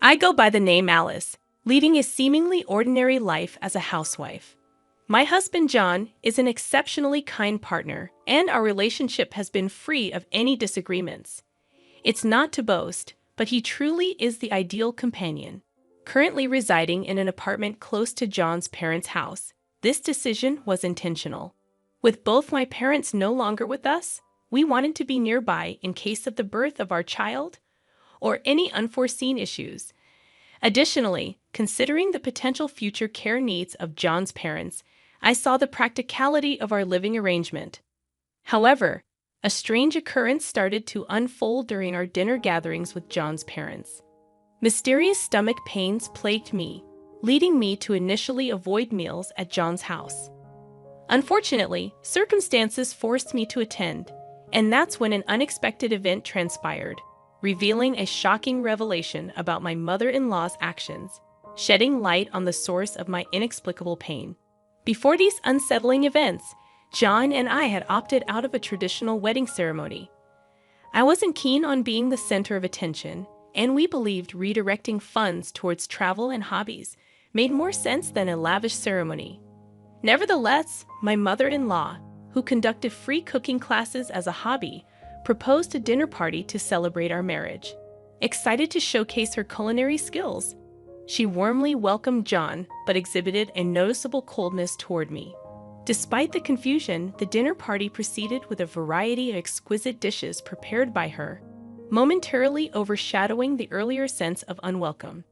I go by the name Alice, leading a seemingly ordinary life as a housewife. My husband John is an exceptionally kind partner, and our relationship has been free of any disagreements. It's not to boast, but he truly is the ideal companion. Currently residing in an apartment close to John's parents' house, this decision was intentional. With both my parents no longer with us, we wanted to be nearby in case of the birth of our child or any unforeseen issues. Additionally, considering the potential future care needs of John's parents, I saw the practicality of our living arrangement. However, a strange occurrence started to unfold during our dinner gatherings with John's parents. Mysterious stomach pains plagued me, leading me to initially avoid meals at John's house. Unfortunately, circumstances forced me to attend, and that's when an unexpected event transpired, revealing a shocking revelation about my mother-in-law's actions, shedding light on the source of my inexplicable pain. Before these unsettling events, John and I had opted out of a traditional wedding ceremony. I wasn't keen on being the center of attention, and we believed redirecting funds towards travel and hobbies made more sense than a lavish ceremony. Nevertheless, my mother-in-law, who conducted free cooking classes as a hobby, proposed a dinner party to celebrate our marriage. Excited to showcase her culinary skills, she warmly welcomed John but exhibited a noticeable coldness toward me. Despite the confusion, the dinner party proceeded with a variety of exquisite dishes prepared by her, momentarily overshadowing the earlier sense of unwelcome.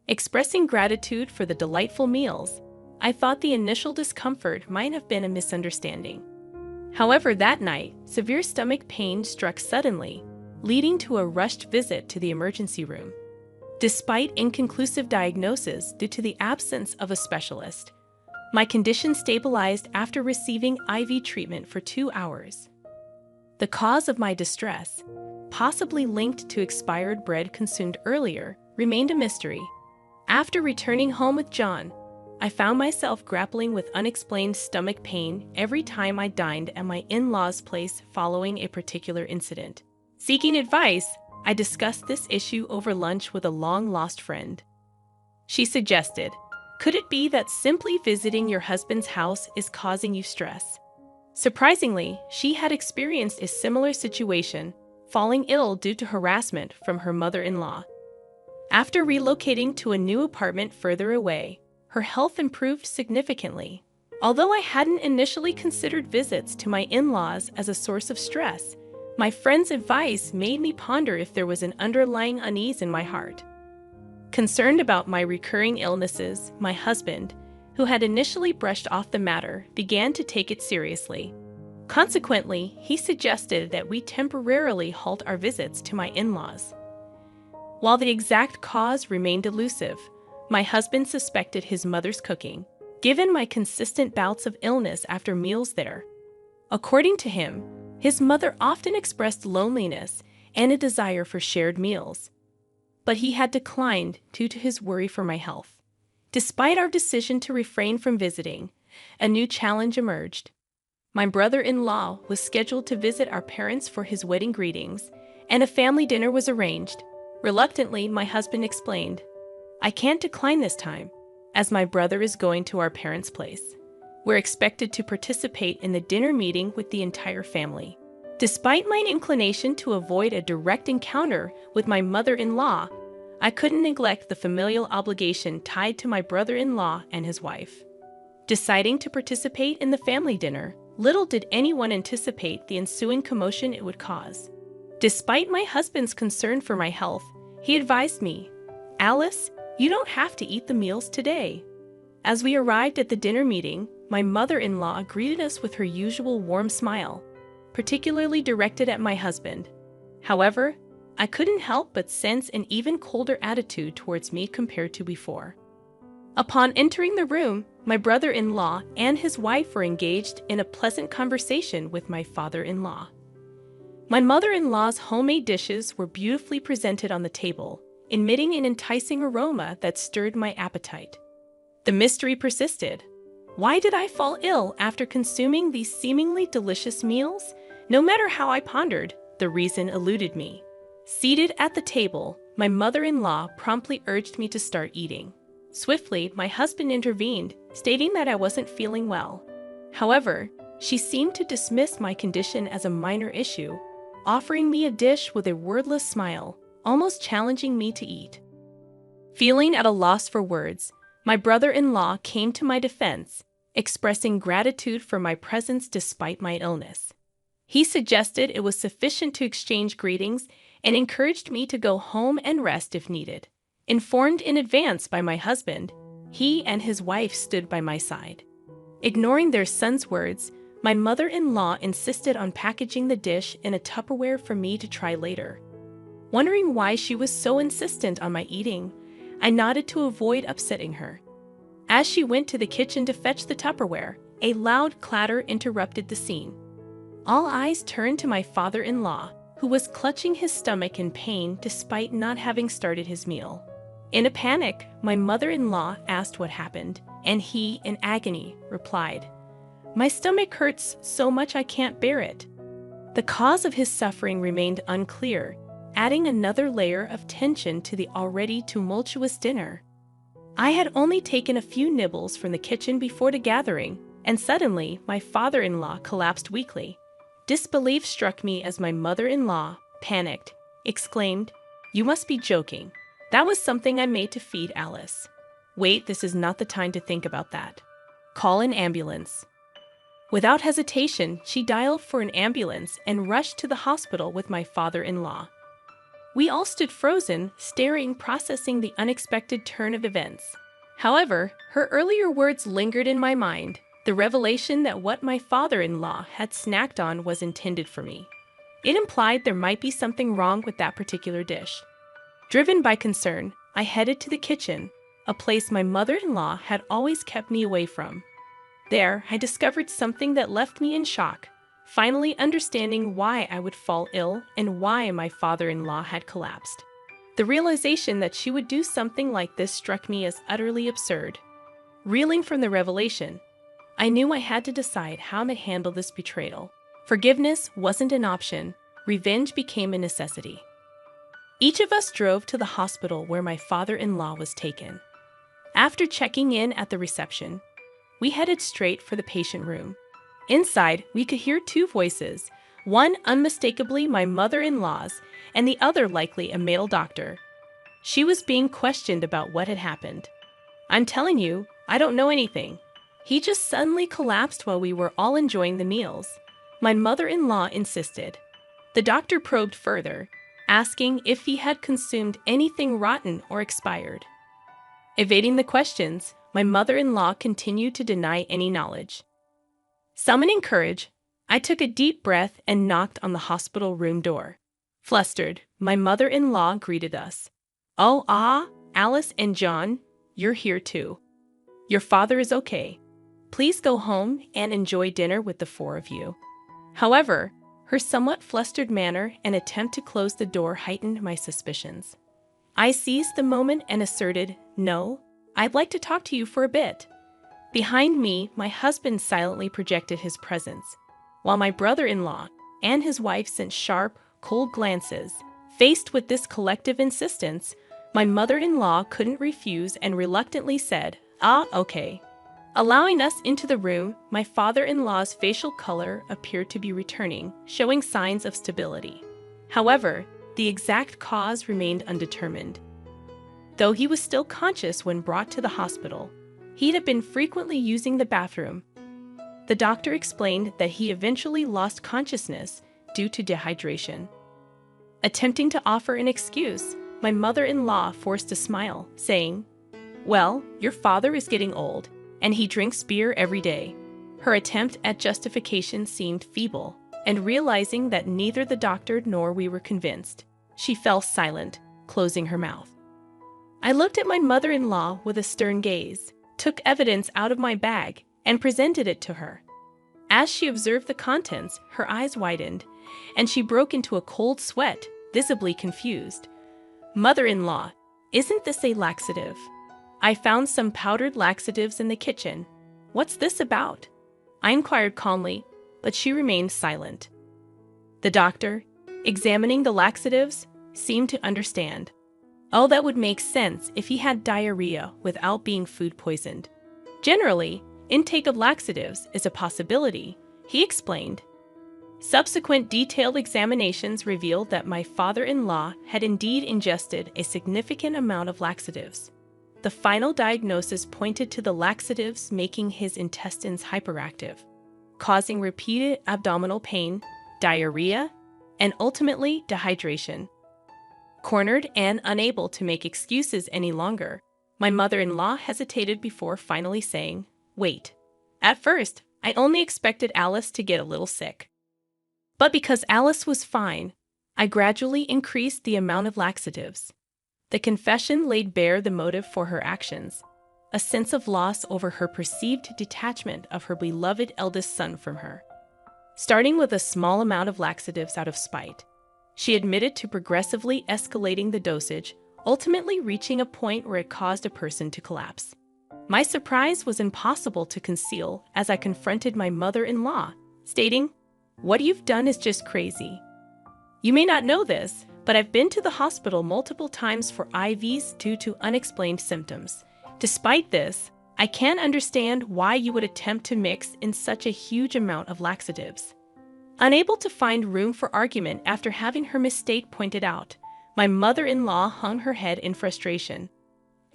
Expressing gratitude for the delightful meals, I thought the initial discomfort might have been a misunderstanding. However, that night, severe stomach pain struck suddenly, leading to a rushed visit to the emergency room. Despite inconclusive diagnosis due to the absence of a specialist, my condition stabilized after receiving IV treatment for 2 hours. The cause of my distress, possibly linked to expired bread consumed earlier, remained a mystery. After returning home with John, I found myself grappling with unexplained stomach pain every time I dined at my in-laws' place following a particular incident. Seeking advice, I discussed this issue over lunch with a long-lost friend. She suggested, could it be that simply visiting your husband's house is causing you stress? Surprisingly, she had experienced a similar situation, falling ill due to harassment from her mother-in-law. After relocating to a new apartment further away, her health improved significantly. Although I hadn't initially considered visits to my in-laws as a source of stress, my friend's advice made me ponder if there was an underlying unease in my heart. Concerned about my recurring illnesses, my husband, who had initially brushed off the matter, began to take it seriously. Consequently, he suggested that we temporarily halt our visits to my in-laws. While the exact cause remained elusive, my husband suspected his mother's cooking, given my consistent bouts of illness after meals there. According to him, his mother often expressed loneliness and a desire for shared meals, but he had declined due to his worry for my health. Despite our decision to refrain from visiting, a new challenge emerged. My brother-in-law was scheduled to visit our parents for his wedding greetings, and a family dinner was arranged. Reluctantly, my husband explained, I can't decline this time, as my brother is going to our parents' place. We're expected to participate in the dinner meeting with the entire family. Despite my inclination to avoid a direct encounter with my mother-in-law, I couldn't neglect the familial obligation tied to my brother-in-law and his wife. Deciding to participate in the family dinner, little did anyone anticipate the ensuing commotion it would cause. Despite my husband's concern for my health, he advised me, Alice, you don't have to eat the meals today. As we arrived at the dinner meeting, my mother-in-law greeted us with her usual warm smile, particularly directed at my husband. However, I couldn't help but sense an even colder attitude towards me compared to before. Upon entering the room, my brother-in-law and his wife were engaged in a pleasant conversation with my father-in-law. My mother-in-law's homemade dishes were beautifully presented on the table, emitting an enticing aroma that stirred my appetite. The mystery persisted. Why did I fall ill after consuming these seemingly delicious meals? No matter how I pondered, the reason eluded me. Seated at the table, my mother-in-law promptly urged me to start eating. Swiftly, my husband intervened, stating that I wasn't feeling well. However, she seemed to dismiss my condition as a minor issue, offering me a dish with a wordless smile, almost challenging me to eat. Feeling at a loss for words, my brother-in-law came to my defense, expressing gratitude for my presence despite my illness. He suggested it was sufficient to exchange greetings and encouraged me to go home and rest if needed. Informed in advance by my husband, he and his wife stood by my side. Ignoring their son's words, my mother-in-law insisted on packaging the dish in a Tupperware for me to try later. Wondering why she was so insistent on my eating, I nodded to avoid upsetting her. As she went to the kitchen to fetch the Tupperware, a loud clatter interrupted the scene. All eyes turned to my father-in-law, who was clutching his stomach in pain despite not having started his meal. In a panic, my mother-in-law asked what happened, and he, in agony, replied, "My stomach hurts so much I can't bear it." The cause of his suffering remained unclear, adding another layer of tension to the already tumultuous dinner. I had only taken a few nibbles from the kitchen before the gathering, and suddenly my father-in-law collapsed weakly. Disbelief struck me as my mother-in-law, panicked, exclaimed, "You must be joking. That was something I made to feed Alice." "Wait, this is not the time to think about that. Call an ambulance." Without hesitation, she dialed for an ambulance and rushed to the hospital with my father-in-law. We all stood frozen, staring, processing the unexpected turn of events. However, her earlier words lingered in my mind, the revelation that what my father-in-law had snacked on was intended for me. It implied there might be something wrong with that particular dish. Driven by concern, I headed to the kitchen, a place my mother-in-law had always kept me away from. There, I discovered something that left me in shock, finally understanding why I would fall ill and why my father-in-law had collapsed. The realization that she would do something like this struck me as utterly absurd. Reeling from the revelation, I knew I had to decide how to handle this betrayal. Forgiveness wasn't an option, revenge became a necessity. Each of us drove to the hospital where my father-in-law was taken. After checking in at the reception, we headed straight for the patient room. Inside, we could hear two voices, one unmistakably my mother-in-law's, and the other likely a male doctor. She was being questioned about what had happened. "I'm telling you, I don't know anything. He just suddenly collapsed while we were all enjoying the meals," my mother-in-law insisted. The doctor probed further, asking if he had consumed anything rotten or expired. Evading the questions, my mother-in-law continued to deny any knowledge. Summoning courage, I took a deep breath and knocked on the hospital room door. Flustered, my mother-in-law greeted us. "Oh, Alice and John, you're here too. Your father is okay. Please go home and enjoy dinner with the four of you." However, her somewhat flustered manner and attempt to close the door heightened my suspicions. I seized the moment and asserted, "No, I'd like to talk to you for a bit." Behind me, my husband silently projected his presence, while my brother-in-law and his wife sent sharp, cold glances. Faced with this collective insistence, my mother-in-law couldn't refuse and reluctantly said, "Okay." Allowing us into the room, my father-in-law's facial color appeared to be returning, showing signs of stability. However, the exact cause remained undetermined. Though he was still conscious when brought to the hospital, he'd have been frequently using the bathroom. The doctor explained that he eventually lost consciousness due to dehydration. Attempting to offer an excuse, my mother-in-law forced a smile, saying, "Well, your father is getting old, and he drinks beer every day." Her attempt at justification seemed feeble, and realizing that neither the doctor nor we were convinced, she fell silent, closing her mouth. I looked at my mother-in-law with a stern gaze, took evidence out of my bag, and presented it to her. As she observed the contents, her eyes widened, and she broke into a cold sweat, visibly confused. "Mother-in-law, isn't this a laxative? I found some powdered laxatives in the kitchen. What's this about?" I inquired calmly, but she remained silent. The doctor, examining the laxatives, seemed to understand. Oh, that would make sense if he had diarrhea without being food poisoned. Generally, intake of laxatives is a possibility, he explained. Subsequent detailed examinations revealed that my father-in-law had indeed ingested a significant amount of laxatives. The final diagnosis pointed to the laxatives making his intestines hyperactive, causing repeated abdominal pain, diarrhea, and ultimately dehydration. Cornered and unable to make excuses any longer, my mother-in-law hesitated before finally saying, "Wait. At first, I only expected Alice to get a little sick. But because Alice was fine, I gradually increased the amount of laxatives." The confession laid bare the motive for her actions, a sense of loss over her perceived detachment of her beloved eldest son from her. Starting with a small amount of laxatives out of spite, she admitted to progressively escalating the dosage, ultimately reaching a point where it caused a person to collapse. My surprise was impossible to conceal as I confronted my mother-in-law, stating, "What you've done is just crazy. You may not know this, but I've been to the hospital multiple times for IVs due to unexplained symptoms. Despite this, I can't understand why you would attempt to mix in such a huge amount of laxatives." Unable to find room for argument after having her mistake pointed out, my mother-in-law hung her head in frustration.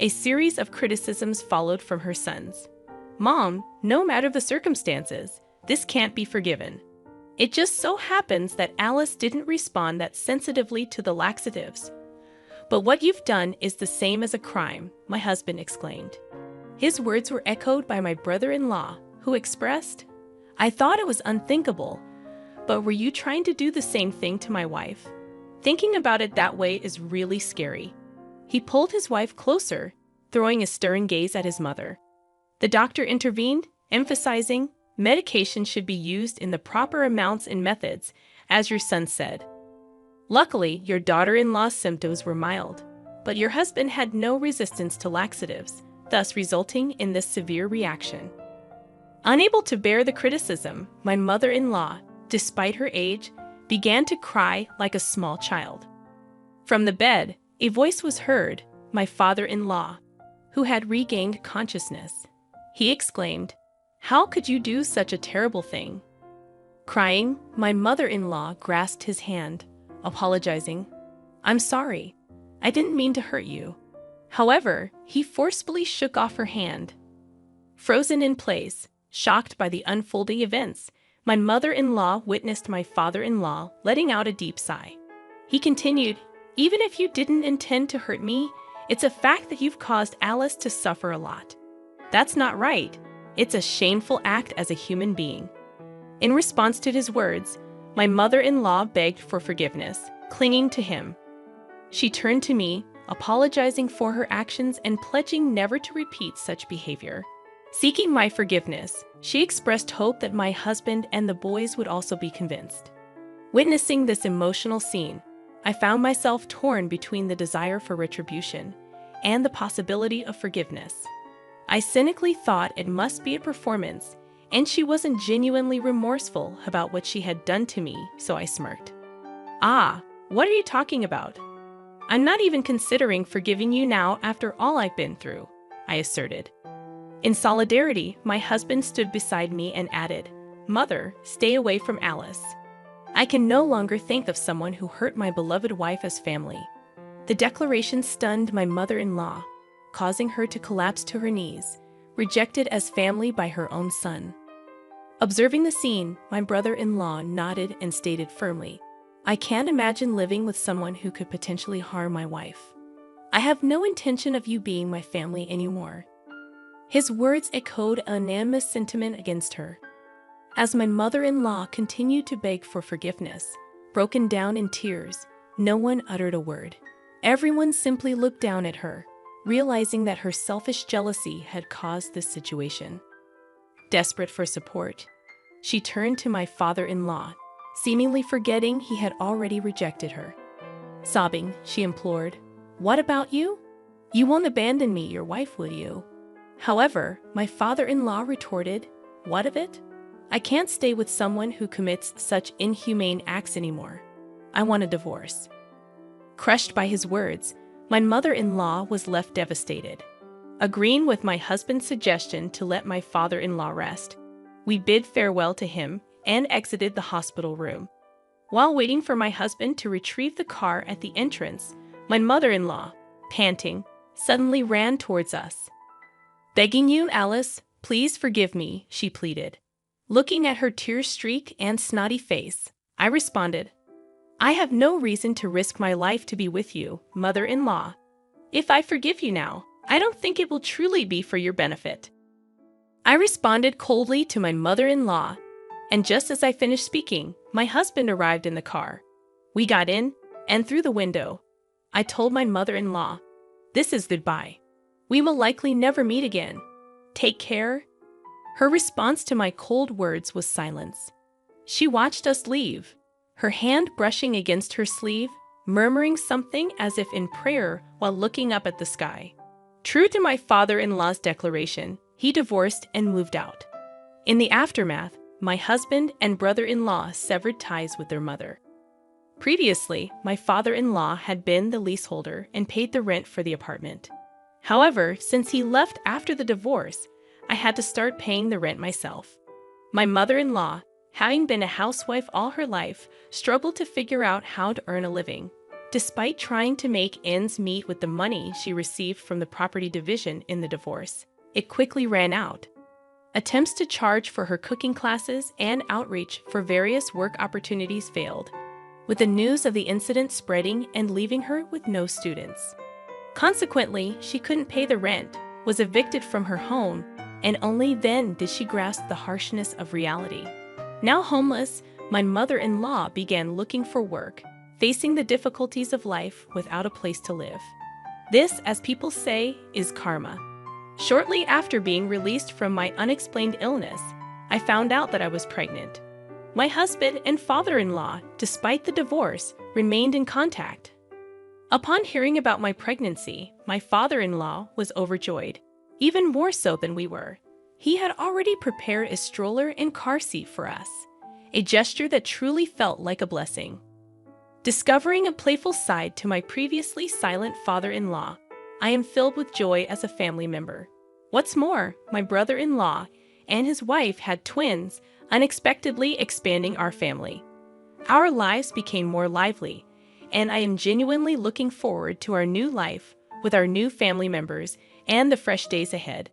A series of criticisms followed from her sons. "Mom, no matter the circumstances, this can't be forgiven. It just so happens that Alice didn't respond that sensitively to the laxatives. But what you've done is the same as a crime," my husband exclaimed. His words were echoed by my brother-in-law, who expressed, "I thought it was unthinkable, but were you trying to do the same thing to my wife? Thinking about it that way is really scary." He pulled his wife closer, throwing a stern gaze at his mother. The doctor intervened, emphasizing, "Medication should be used in the proper amounts and methods, as your son said. Luckily, your daughter-in-law's symptoms were mild, but your husband had no resistance to laxatives, thus resulting in this severe reaction." Unable to bear the criticism, my mother-in-law, despite her age, began to cry like a small child. From the bed, a voice was heard, my father-in-law, who had regained consciousness. He exclaimed, "How could you do such a terrible thing?" Crying, my mother-in-law grasped his hand, apologizing, "I'm sorry. I didn't mean to hurt you." However, he forcefully shook off her hand. Frozen in place, shocked by the unfolding events, my mother-in-law witnessed my father-in-law letting out a deep sigh. He continued, "Even if you didn't intend to hurt me, it's a fact that you've caused Alice to suffer a lot. That's not right. It's a shameful act as a human being." In response to his words, my mother-in-law begged for forgiveness, clinging to him. She turned to me, apologizing for her actions and pledging never to repeat such behavior. Seeking my forgiveness, she expressed hope that my husband and the boys would also be convinced. Witnessing this emotional scene, I found myself torn between the desire for retribution and the possibility of forgiveness. I cynically thought it must be a performance, and she wasn't genuinely remorseful about what she had done to me, so I smirked. "Ah, what are you talking about? I'm not even considering forgiving you now after all I've been through," I asserted. In solidarity, my husband stood beside me and added, "Mother, stay away from Alice. I can no longer think of someone who hurt my beloved wife as family." The declaration stunned my mother-in-law, causing her to collapse to her knees, rejected as family by her own son. Observing the scene, my brother-in-law nodded and stated firmly, "I can't imagine living with someone who could potentially harm my wife. I have no intention of you being my family anymore." His words echoed a unanimous sentiment against her. As my mother-in-law continued to beg for forgiveness, broken down in tears, no one uttered a word. Everyone simply looked down at her, realizing that her selfish jealousy had caused this situation. Desperate for support, she turned to my father-in-law, seemingly forgetting he had already rejected her. Sobbing, she implored, "What about you? You won't abandon me, your wife, will you?" However, my father-in-law retorted, "What of it? I can't stay with someone who commits such inhumane acts anymore. I want a divorce." Crushed by his words, My mother-in-law was left devastated. Agreeing with my husband's suggestion to let my father-in-law rest, we bid farewell to him and exited the hospital room. While waiting for my husband to retrieve the car at the entrance, my mother-in-law, panting, suddenly ran towards us. "Begging you, Alice, please forgive me," she pleaded. Looking at her tear-streaked and snotty face, I responded, "I have no reason to risk my life to be with you, mother-in-law. If I forgive you now, I don't think it will truly be for your benefit." I responded coldly to my mother-in-law, and just as I finished speaking, my husband arrived in the car. We got in, and through the window, I told my mother-in-law, "This is goodbye. We will likely never meet again. Take care." Her response to my cold words was silence. She watched us leave, her hand brushing against her sleeve, murmuring something as if in prayer while looking up at the sky. True to my father-in-law's declaration, he divorced and moved out. In the aftermath, my husband and brother-in-law severed ties with their mother. Previously, my father-in-law had been the leaseholder and paid the rent for the apartment. However, since he left after the divorce, I had to start paying the rent myself. My mother-in-law, having been a housewife all her life, struggled to figure out how to earn a living. Despite trying to make ends meet with the money she received from the property division in the divorce, it quickly ran out. Attempts to charge for her cooking classes and outreach for various work opportunities failed, with the news of the incident spreading and leaving her with no students. Consequently, she couldn't pay the rent, was evicted from her home, and only then did she grasp the harshness of reality. Now homeless, my mother-in-law began looking for work, facing the difficulties of life without a place to live. This, as people say, is karma. Shortly after being released from my unexplained illness, I found out that I was pregnant. My husband and father-in-law, despite the divorce, remained in contact. Upon hearing about my pregnancy, my father-in-law was overjoyed, even more so than we were. He had already prepared a stroller and car seat for us, a gesture that truly felt like a blessing. Discovering a playful side to my previously silent father-in-law, I am filled with joy as a family member. What's more, my brother-in-law and his wife had twins, unexpectedly expanding our family. Our lives became more lively, and I am genuinely looking forward to our new life with our new family members and the fresh days ahead.